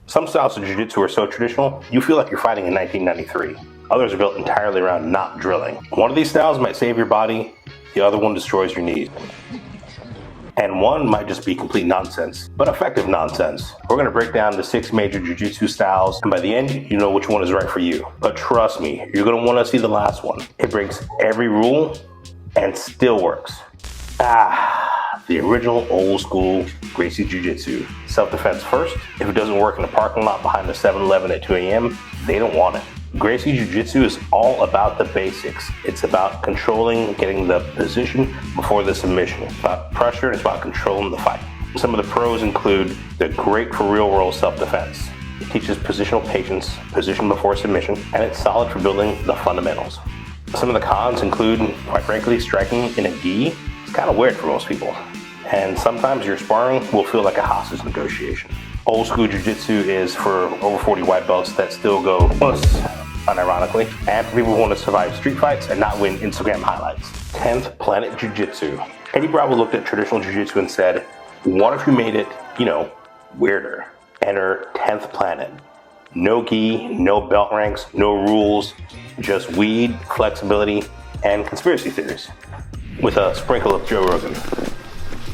Some styles of jiu-jitsu are so traditional, you feel like you're fighting in 1993. Others are built entirely around not drilling. One of these styles might save your body, the other one destroys your knees. And one might just be complete nonsense, but effective nonsense. We're going to break down the 6 major jiu-jitsu styles, and by the end, you know which one is right for you. But trust me, you're going to want to see the last one. It breaks every rule and still works. The original old school Gracie Jiu-Jitsu. Self-defense first. If it doesn't work in the parking lot behind the 7-Eleven at 2 a.m., they don't want it. Gracie Jiu-Jitsu is all about the basics. It's about controlling, getting the position before the submission. It's about pressure, it's about controlling the fight. Some of the pros include the great for real-world self-defense. It teaches positional patience, position before submission, and it's solid for building the fundamentals. Some of the cons include, quite frankly, striking in a gi. It's kind of weird for most people. And sometimes your sparring will feel like a hostage negotiation. Old school jiu-jitsu is for over 40 white belts that still go puss, unironically, and for people who want to survive street fights and not win Instagram highlights. 10th Planet Jiu-Jitsu. Eddie Bravo looked at traditional jiu-jitsu and said, what if you made it, weirder? Enter 10th Planet. No gi, no belt ranks, no rules, just weed, flexibility, and conspiracy theories. With a sprinkle of Joe Rogan.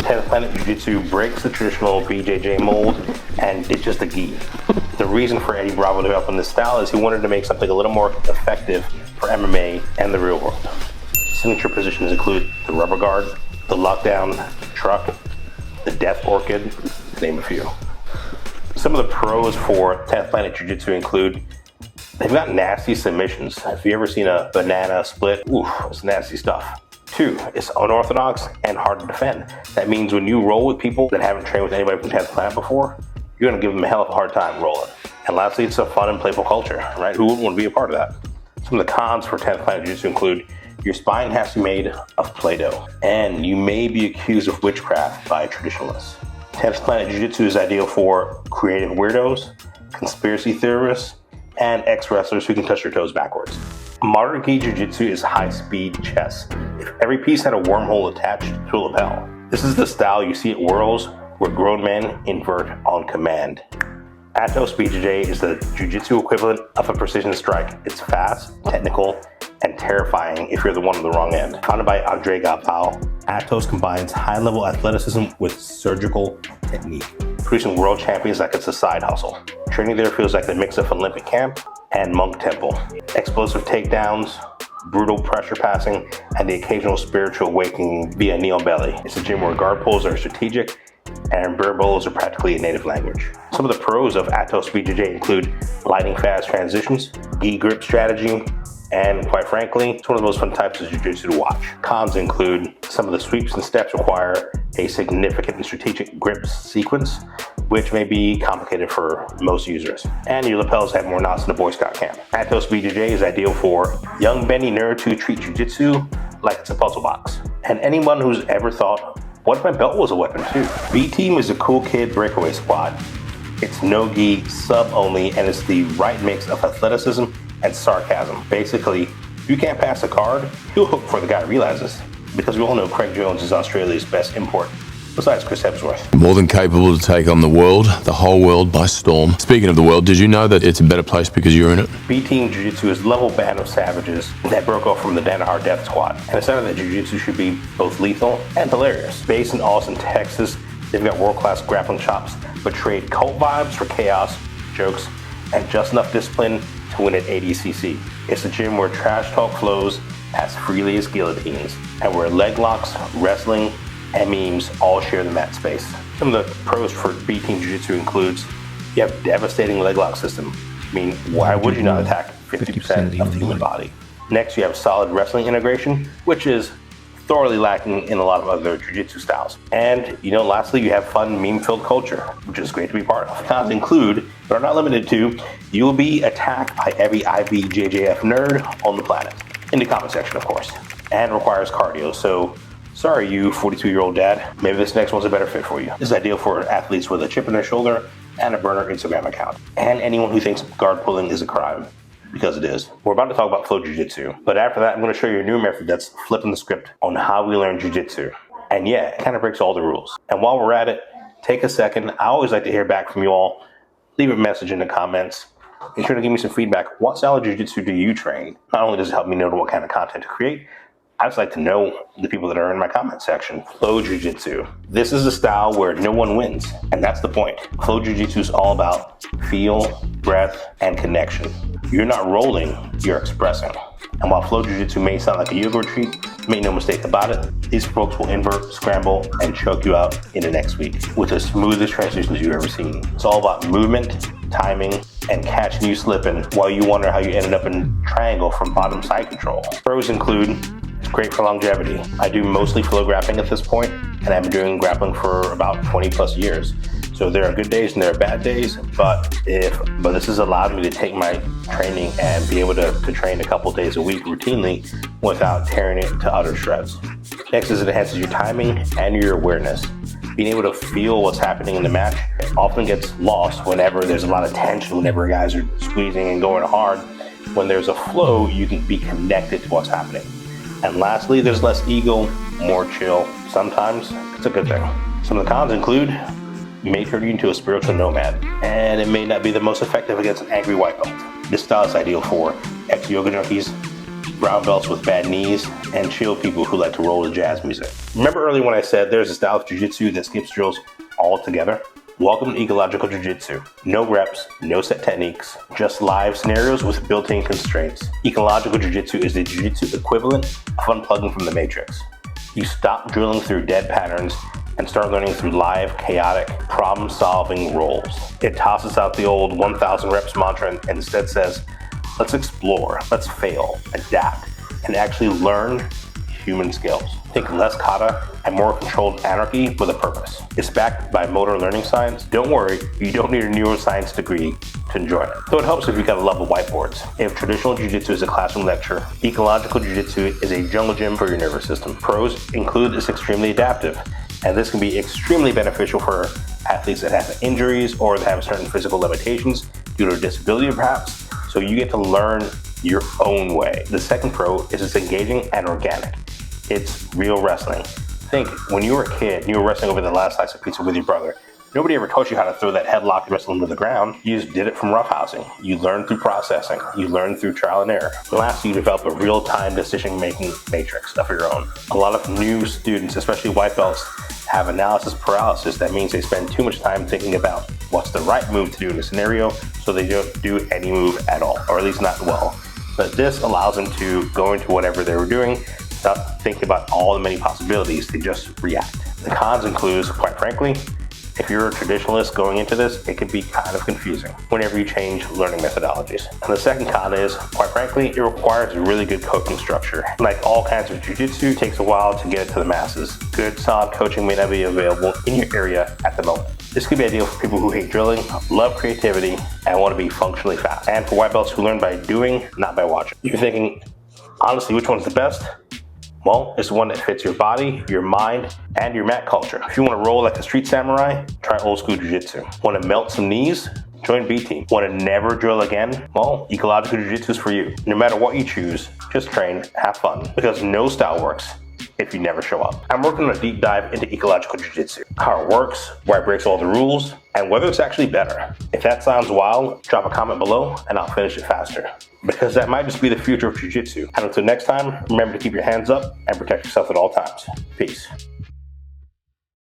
10th Planet Jiu-Jitsu breaks the traditional BJJ mold and ditches the gi. The reason for Eddie Bravo to develop this style is he wanted to make something a little more effective for MMA and the real world. Signature positions include the rubber guard, the lockdown truck, the death orchid, to name a few. Some of the pros for 10th Planet Jiu-Jitsu include they've got nasty submissions. Have you ever seen a banana split? Oof, it's nasty stuff. 2, it's unorthodox and hard to defend. That means when you roll with people that haven't trained with anybody from 10th Planet before, you're going to give them a hell of a hard time rolling. And lastly, it's a fun and playful culture, right? Who wouldn't want to be a part of that? Some of the cons for 10th Planet Jiu-Jitsu include your spine has to be made of Play-Doh, and you may be accused of witchcraft by traditionalists. 10th Planet Jiu-Jitsu is ideal for creative weirdos, conspiracy theorists, and ex-wrestlers who can touch their toes backwards. Modern gi jiu-jitsu is high-speed chess. If every piece had a wormhole attached to a lapel. This is the style you see at Worlds where grown men invert on command. Atos BJJ is the jiu-jitsu equivalent of a precision strike. It's fast, technical, and terrifying if you're the one on the wrong end. Founded by Andre Gapal, Atos combines high-level athleticism with surgical technique, producing world champions like it's a side hustle. Training there feels like the mix of Olympic camp and monk temple. Explosive takedowns, brutal pressure passing, and the occasional spiritual awakening via knee on belly. It's a gym where guard pulls are strategic and bare bowls are practically a native language. Some of the pros of Atos BJJ include lightning fast transitions, gi grip strategy, and quite frankly, it's one of the most fun types of jiu-jitsu to watch. Cons include some of the sweeps and steps require a significant and strategic grip sequence, which may be complicated for most users. And your lapels have more knots than a Boy Scout camp. Atos BJJ is ideal for young bendy nerds who treat jiu-jitsu like it's a puzzle box. And anyone who's ever thought, what if my belt was a weapon too? B-Team is a cool kid breakaway squad. It's no gi, sub only, and it's the right mix of athleticism and sarcasm. Basically, if you can't pass a card, you'll hook before the guy realizes. Because we all know Craig Jones is Australia's best import, besides Chris Hemsworth. More than capable to take on the world, the whole world by storm. Speaking of the world, did you know that it's a better place because you're in it? B-Team Jiu-Jitsu is a level band of savages that broke off from the Danaher Death Squad. And decided that Jiu-Jitsu should be both lethal and hilarious. Based in Austin, Texas, they've got world-class grappling chops, but trade cult vibes for chaos, jokes, and just enough discipline to win at ADCC. It's a gym where trash talk flows as freely as guillotines, and where leg locks, wrestling, and memes all share the mat space. Some of the pros for B-Team Jiu-Jitsu includes you have devastating leg lock system. I mean, why would you not attack 50% of the human body? Next, you have solid wrestling integration, which is thoroughly lacking in a lot of other jiu-jitsu styles. And, lastly, you have fun meme-filled culture, which is great to be part of. Cons include, but are not limited to, you will be attacked by every IBJJF nerd on the planet. In the comment section, of course. And requires cardio, so sorry you 42-year-old dad, maybe this next one's a better fit for you. This is ideal for athletes with a chip in their shoulder and a burner Instagram account. And anyone who thinks guard pulling is a crime. Because it is. We're about to talk about flow jiu-jitsu, but after that, I'm going to show you a new method that's flipping the script on how we learn jiu-jitsu. And yeah, it kind of breaks all the rules. And while we're at it, take a second. I always like to hear back from you all. leave a message in the comments. Be sure to give me some feedback. What style of jiu-jitsu do you train? Not only does it help me know what kind of content to create, I just like to know the people that are in my comment section. Flow Jiu-Jitsu. This is a style where no one wins, and that's the point. Flow Jiu-Jitsu is all about feel, breath, and connection. You're not rolling, you're expressing. And while Flow Jiu-Jitsu may sound like a yoga retreat, make no mistake about it, these folks will invert, scramble, and choke you out in the next week with the smoothest transitions you've ever seen. It's all about movement, timing, and catching you slipping while you wonder how you ended up in triangle from bottom side control. Pros include great for longevity. I do mostly flow grappling at this point, and I've been doing grappling for about 20 plus years. So there are good days and there are bad days, but this has allowed me to take my training and be able to train a couple days a week routinely without tearing it to utter shreds. Next is it enhances your timing and your awareness. Being able to feel what's happening in the match often gets lost whenever there's a lot of tension, whenever guys are squeezing and going hard. When there's a flow, you can be connected to what's happening. And lastly, there's less ego, more chill. Sometimes it's a good thing. Some of the cons include, it may turn you into a spiritual nomad, and it may not be the most effective against an angry white belt. This style is ideal for ex-yoga junkies, brown belts with bad knees, and chill people who like to roll to jazz music. Remember earlier when I said there's a style of jiu-jitsu that skips drills altogether? Welcome to Ecological Jiu-Jitsu. No reps, no set techniques, just live scenarios with built-in constraints. Ecological Jiu-Jitsu is the jiu-jitsu equivalent of unplugging from the Matrix. You stop drilling through dead patterns and start learning through live, chaotic, problem-solving rolls. It tosses out the old 1,000 reps mantra and instead says, let's explore, let's fail, adapt, and actually learn human skills. Think less kata and more controlled anarchy with a purpose. It's backed by motor learning science. Don't worry, you don't need a neuroscience degree to enjoy it. Though it helps if you got a love of whiteboards. If traditional jiu-jitsu is a classroom lecture, ecological jiu-jitsu is a jungle gym for your nervous system. Pros include it's extremely adaptive, and this can be extremely beneficial for athletes that have injuries or that have certain physical limitations due to disability perhaps, so you get to learn your own way. The second pro is it's engaging and organic. It's real wrestling. Think, when you were a kid, you were wrestling over the last slice of pizza with your brother. Nobody ever taught you how to throw that headlock and wrestle him to the ground. You just did it from roughhousing. You learned through processing. You learned through trial and error. Lastly, you develop a real-time decision-making matrix of your own. A lot of new students, especially white belts, have analysis paralysis. That means they spend too much time thinking about what's the right move to do in a scenario, so they don't do any move at all, or at least not well. But this allows them to go into whatever they were doing, not thinking about all the many possibilities, they just react. The cons include, quite frankly, if you're a traditionalist going into this, it can be kind of confusing whenever you change learning methodologies. And the second con is, quite frankly, it requires a really good coaching structure. Like all kinds of jiu-jitsu, it takes a while to get it to the masses. Good, solid coaching may not be available in your area at the moment. This could be ideal for people who hate drilling, love creativity, and want to be functionally fast. And for white belts who learn by doing, not by watching. You're thinking, honestly, which one's the best? Well, it's the one that fits your body, your mind, and your mat culture. If you want to roll like a street samurai, try old school jiu-jitsu. Want to melt some knees? Join B Team. Want to never drill again? Well, ecological jiu-jitsu is for you. No matter what you choose, just train, have fun, because no style works if you never show up. I'm working on a deep dive into ecological jiu-jitsu, how it works, why it breaks all the rules, and whether it's actually better. If that sounds wild, drop a comment below and I'll finish it faster, because that might just be the future of jiu-jitsu. And until next time, remember to keep your hands up and protect yourself at all times. Peace.